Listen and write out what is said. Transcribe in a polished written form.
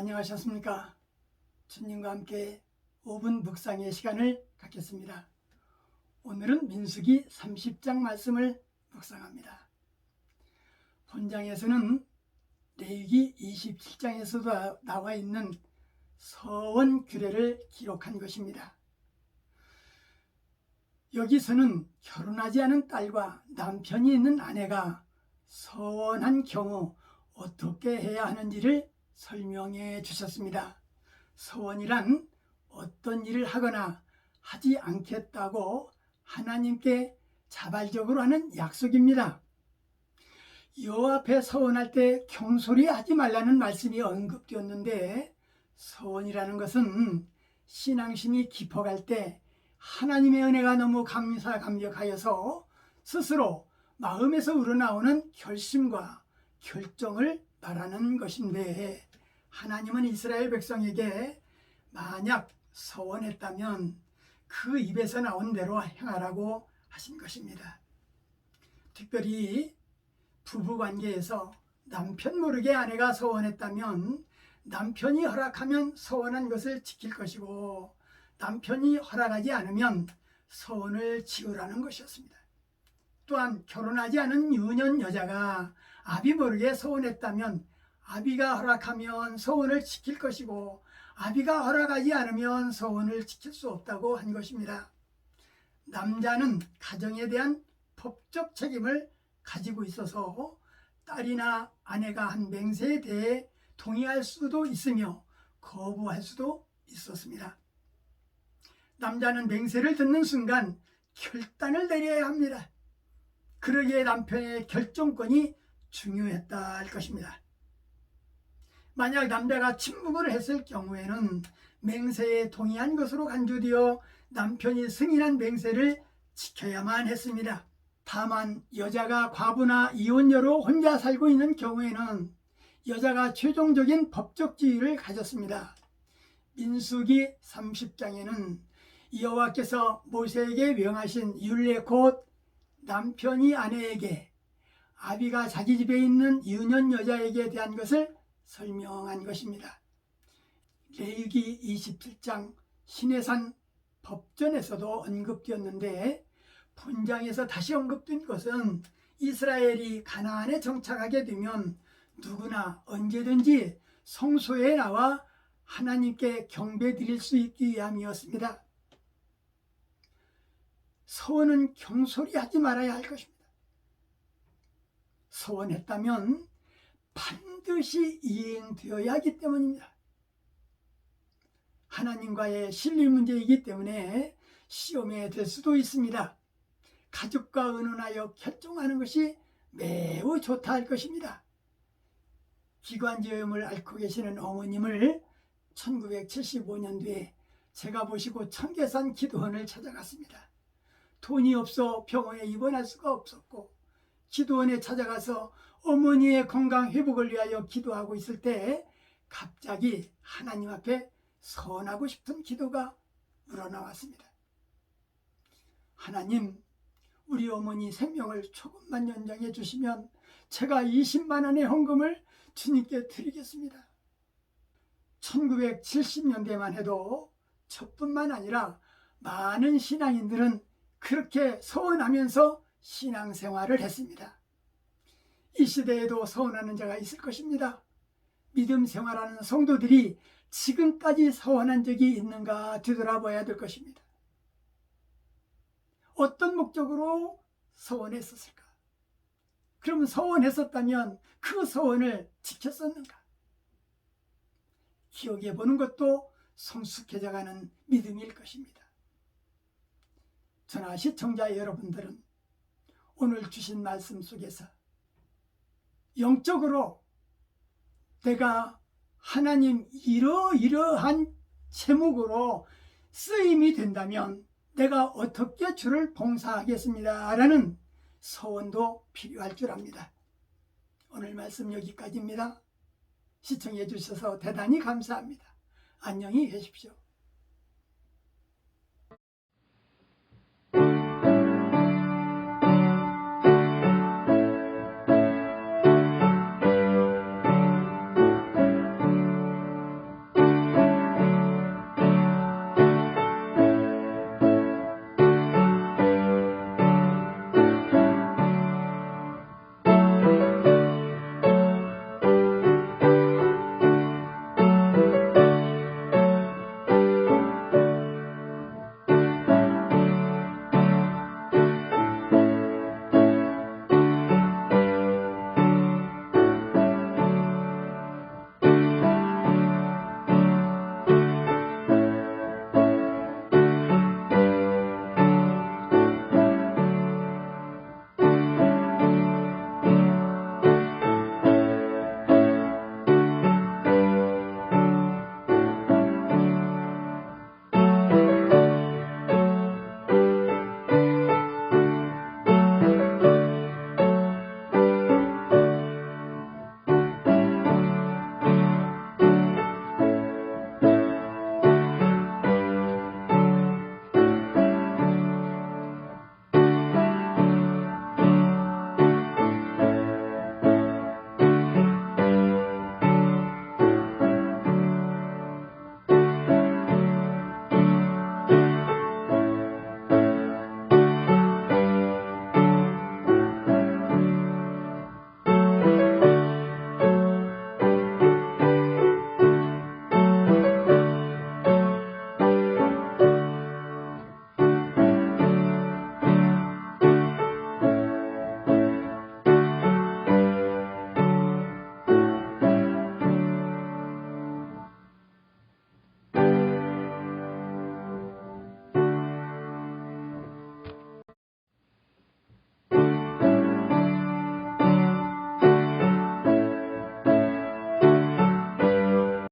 안녕하셨습니까? 주님과 함께 5분 묵상의 시간을 갖겠습니다. 오늘은 민수기 30장 말씀을 묵상합니다. 본장에서는 레위기 27장에서도 나와 있는 서원 규례를 기록한 것입니다. 여기서는 결혼하지 않은 딸과 남편이 있는 아내가 서원한 경우 어떻게 해야 하는지를 설명해 주셨습니다. 서원이란 어떤 일을 하거나 하지 않겠다고 하나님께 자발적으로 하는 약속입니다. 여호와 앞에 서원할 때 경솔히 하지 말라는 말씀이 언급되었는데, 서원이라는 것은 신앙심이 깊어갈 때 하나님의 은혜가 너무 감격하여서 스스로 마음에서 우러나오는 결심과 결정을 말하는 것인데, 하나님은 이스라엘 백성에게 만약 서원했다면 그 입에서 나온 대로 행하라고 하신 것입니다. 특별히 부부관계에서 남편 모르게 아내가 서원했다면 남편이 허락하면 서원한 것을 지킬 것이고, 남편이 허락하지 않으면 서원을 지으라는 것이었습니다. 또한 결혼하지 않은 유년 여자가 아비 모르게 서원했다면 아비가 허락하면 서원을 지킬 것이고, 아비가 허락하지 않으면 서원을 지킬 수 없다고 한 것입니다. 남자는 가정에 대한 법적 책임을 가지고 있어서 딸이나 아내가 한 맹세에 대해 동의할 수도 있으며 거부할 수도 있었습니다. 남자는 맹세를 듣는 순간 결단을 내려야 합니다. 그러기에 남편의 결정권이 중요했다 할 것입니다. 만약 남자가 침묵을 했을 경우에는 맹세에 동의한 것으로 간주되어 남편이 승인한 맹세를 지켜야만 했습니다. 다만 여자가 과부나 이혼녀로 혼자 살고 있는 경우에는 여자가 최종적인 법적 지위를 가졌습니다. 민수기 30장에는 여호와께서 모세에게 명하신 율례 곧 남편이 아내에게, 아비가 자기 집에 있는 유년 여자에게 대한 것을 설명한 것입니다. 레위기 27장 시내산 법전에서도 언급되었는데, 본장에서 다시 언급된 것은 이스라엘이 가나안에 정착하게 되면 누구나 언제든지 성소에 나와 하나님께 경배 드릴 수 있기 위함이었습니다. 서원은 경솔히 하지 말아야 할 것입니다. 서원했다면 반드시 이행되어야 하기 때문입니다. 하나님과의 신뢰 문제이기 때문에 시험에 들 수도 있습니다. 가족과 의논하여 결정하는 것이 매우 좋다 할 것입니다. 기관지염을 앓고 계시는 어머님을 1975년도에 제가 보시고 청계산 기도원을 찾아갔습니다. 돈이 없어 병원에 입원할 수가 없었고, 기도원에 찾아가서 어머니의 건강 회복을 위하여 기도하고 있을 때 갑자기 하나님 앞에 서원하고 싶은 기도가 우러나왔습니다. 하나님, 우리 어머니 생명을 조금만 연장해 주시면 제가 20만 원의 헌금을 주님께 드리겠습니다. 1970년대만 해도 저뿐만 아니라 많은 신앙인들은 그렇게 서원하면서 신앙생활을 했습니다. 이 시대에도 서원하는 자가 있을 것입니다. 믿음 생활하는 성도들이 지금까지 서원한 적이 있는가 되돌아봐야 될 것입니다. 어떤 목적으로 서원했었을까? 그러면 서원했었다면 그 서원을 지켰었는가? 기억해 보는 것도 성숙해져가는 믿음일 것입니다. 전하 시청자 여러분들은 오늘 주신 말씀 속에서 영적으로 내가 하나님 이러이러한 제목으로 쓰임이 된다면 내가 어떻게 주를 봉사하겠습니다 라는 서원도 필요할 줄 압니다. 오늘 말씀 여기까지입니다. 시청해 주셔서 대단히 감사합니다. 안녕히 계십시오.